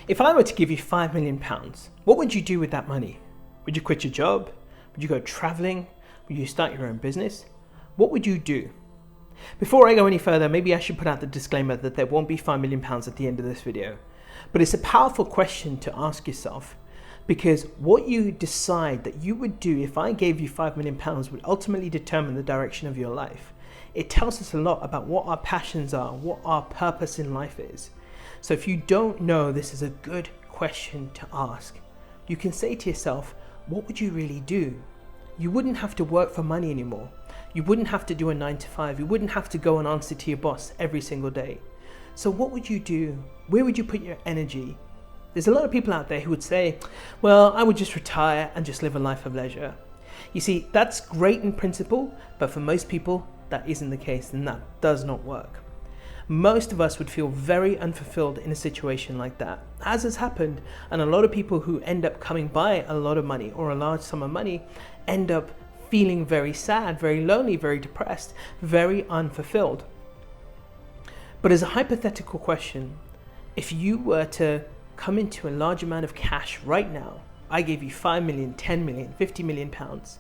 If I were to give you £5 million, what would you do with that money? Would you quit your job? Would you go traveling? Would you start your own business? What would you do? Before I go any further, maybe I should put out the disclaimer that there won't be £5 million at the end of this video. But it's a powerful question to ask yourself, because what you decide that you would do if I gave you £5 million would ultimately determine the direction of your life. It tells us a lot about what our passions are, what our purpose in life is. So if you don't know, this is a good question to ask. You can say to yourself, what would you really do? You wouldn't have to work for money anymore. You wouldn't have to do a 9 to 5. You wouldn't have to go and answer to your boss every single day. So what would you do? Where would you put your energy? There's a lot of people out there who would say, well, I would just retire and just live a life of leisure. You see, that's great in principle, but for most people, that isn't the case, and that does not work. Most of us would feel very unfulfilled in a situation like that, as has happened, and a lot of people who end up coming by a lot of money or a large sum of money end up feeling very sad, very lonely, very depressed, very unfulfilled. But as a hypothetical question, if you were to come into a large amount of cash right now, I gave you 5 million, 10 million, 50 million pounds,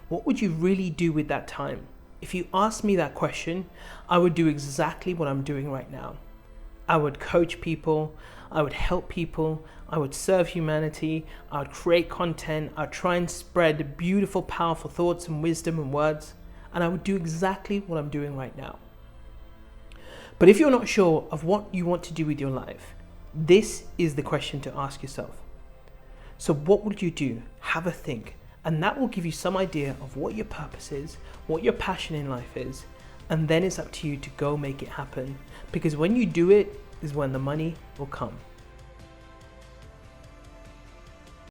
what would you really do with that time? If you asked me that question, I would do exactly what I'm doing right now. I would coach people, I would help people, I would serve humanity, I would create content, I'd try and spread beautiful, powerful thoughts and wisdom and words, and I would do exactly what I'm doing right now. But if you're not sure of what you want to do with your life, this is the question to ask yourself. So what would you do? Have a think. And that will give you some idea of what your purpose is, what your passion in life is, and then it's up to you to go make it happen. Because when you do it is when the money will come.